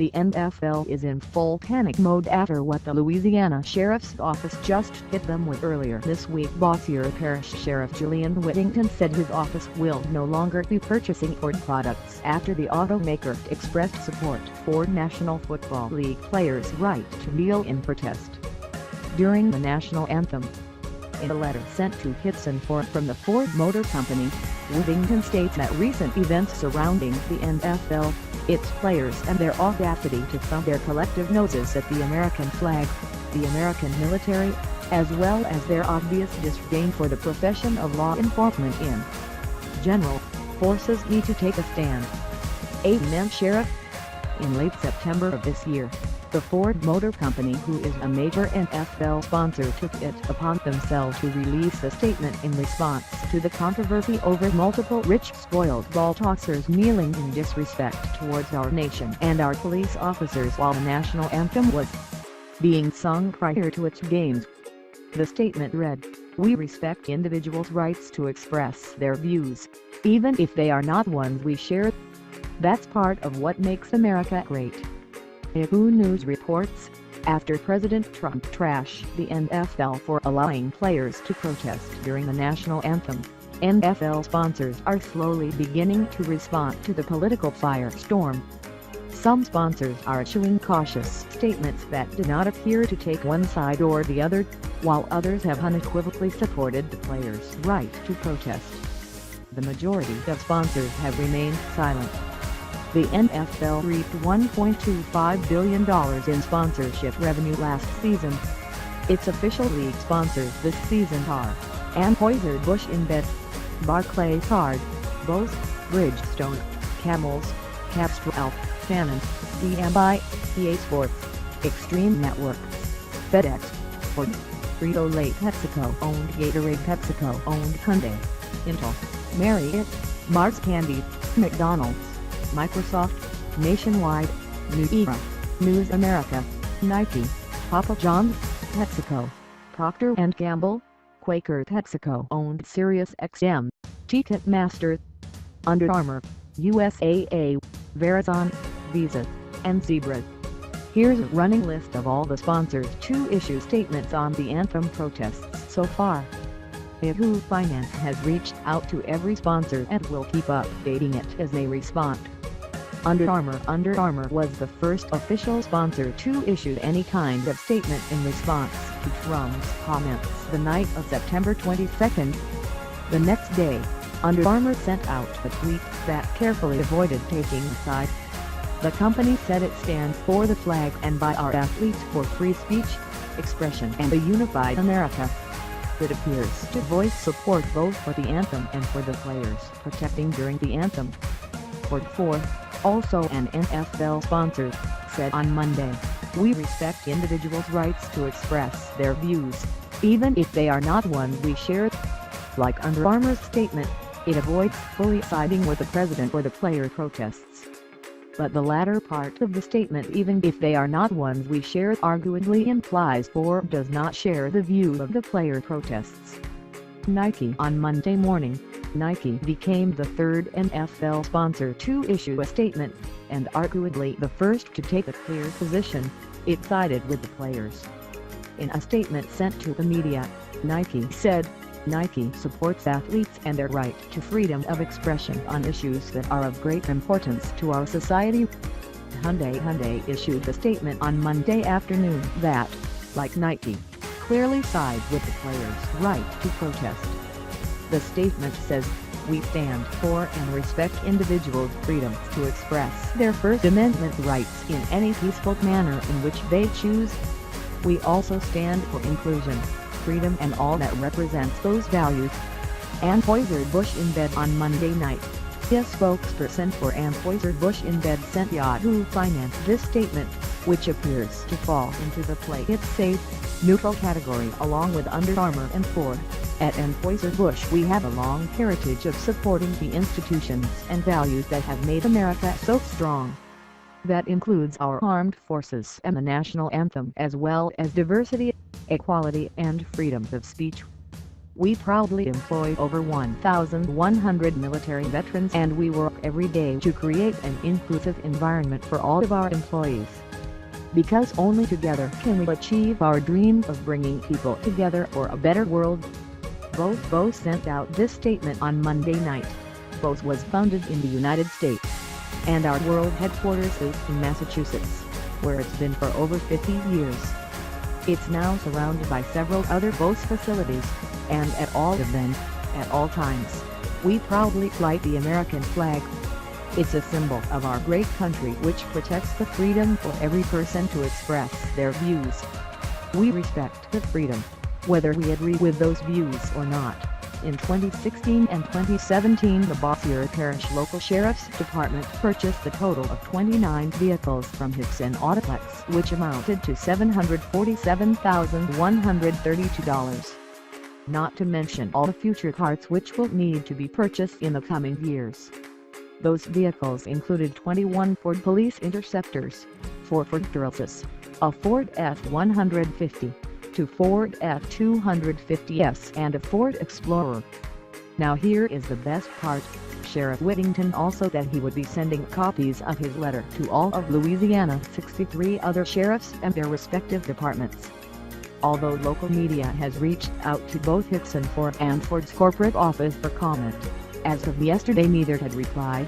The NFL is in full panic mode after what the Louisiana Sheriff's Office just hit them with earlier this week. Bossier Parish Sheriff Julian Whittington said his office will no longer be purchasing Ford products after the automaker expressed support for National Football League players' right to kneel in protest during the national anthem. In a letter sent to Hixson Ford from the Ford Motor Company, Whittington states that recent events surrounding the NFL, its players and their audacity to thumb their collective noses at the American flag, the American military, as well as their obvious disdain for the profession of law enforcement in general, forces me to take a stand. Amen, Sheriff. In late September of this year, the Ford Motor Company, who is a major NFL sponsor, took it upon themselves to release a statement in response to the controversy over multiple rich spoiled ball tossers kneeling in disrespect towards our nation and our police officers while the national anthem was being sung prior to its games. The statement read, "We respect individuals' rights to express their views, even if they are not ones we share. That's part of what makes America great." Yahoo News reports, after President Trump trashed the NFL for allowing players to protest during the national anthem, NFL sponsors are slowly beginning to respond to the political firestorm. Some sponsors are issuing cautious statements that do not appear to take one side or the other, while others have unequivocally supported the players' right to protest. The majority of sponsors have remained silent. The NFL reaped $1.25 billion in sponsorship revenue last season. Its official league sponsors this season are Anheuser-Busch InBev, Barclays Card, Bose, Bridgestone, Camels, Castrol, Canon, DMI, EA Sports, Extreme Networks, FedEx, Ford, Frito-Lay, PepsiCo-owned Gatorade, PepsiCo-owned Hyundai, Intel, Marriott, Mars Candy, McDonald's, Microsoft, Nationwide, New Era, News America, Nike, Papa John's, PepsiCo, Procter & Gamble, Quaker, PepsiCo-owned SiriusXM, Ticketmaster, Under Armour, USAA, Verizon, Visa, and Zebra. Here's a running list of all the sponsors to issue statements on the anthem protests so far. Yahoo Finance has reached out to every sponsor and will keep updating it as they respond. Under Armour was the first official sponsor to issue any kind of statement in response to Trump's comments the night of September 22. The next day, Under Armour sent out a tweet that carefully avoided taking a side. The company said it stands for the flag and by our athletes for free speech, expression and a unified America. It appears to voice support both for the anthem and for the players protesting during the anthem. Ford, also an NFL sponsor, said on Monday, "We respect individuals' rights to express their views, even if they are not ones we share." Like Under Armour's statement, it avoids fully siding with the president or the player protests. But the latter part of the statement, "even if they are not ones we share," arguably implies Ford does not share the view of the player protests. Nike on Monday morning, Nike became the third NFL sponsor to issue a statement, and arguably the first to take a clear position. It sided with the players. In a statement sent to the media, Nike said, "Nike supports athletes and their right to freedom of expression on issues that are of great importance to our society." Hyundai issued a statement on Monday afternoon that, like Nike, clearly sides with the players' right to protest. The statement says, "We stand for and respect individuals' freedom to express their First Amendment rights in any peaceful manner in which they choose. We also stand for inclusion, freedom and all that represents those values." Anheuser-Busch InBev on Monday night. A spokesperson for Anheuser-Busch InBev sent Yahoo Finance this statement, which appears to fall into the play it safe, neutral category along with Under Armour and Ford. At Anheuser-Busch we have a long heritage of supporting the institutions and values that have made America so strong. That includes our armed forces and the national anthem as well as diversity, equality and freedom of speech. We proudly employ over 1,100 military veterans, and we work every day to create an inclusive environment for all of our employees. Because only together can we achieve our dream of bringing people together for a better world." Bose sent out this statement on Monday night. Bose was founded in the United States, and our world headquarters is in Massachusetts, where it's been for over 50 years. It's now surrounded by several other Bose facilities, and at all of them, at all times, we proudly fly the American flag. It's a symbol of our great country which protects the freedom for every person to express their views. We respect the freedom, whether we agree with those views or not. In 2016 and 2017, the Bossier Parish local sheriff's department purchased a total of 29 vehicles from Hixson Autoplex, which amounted to $747,132. Not to mention all the future cars which will need to be purchased in the coming years. Those vehicles included 21 Ford Police Interceptors, 4 Ford Taurus, a Ford F-150, 2 Ford F-250s and a Ford Explorer. Now here is the best part. Sheriff Whittington also said he would be sending copies of his letter to all of Louisiana's 63 other sheriffs and their respective departments. Although local media has reached out to both Hixson Ford and Ford's corporate office for comment, as of yesterday neither had replied.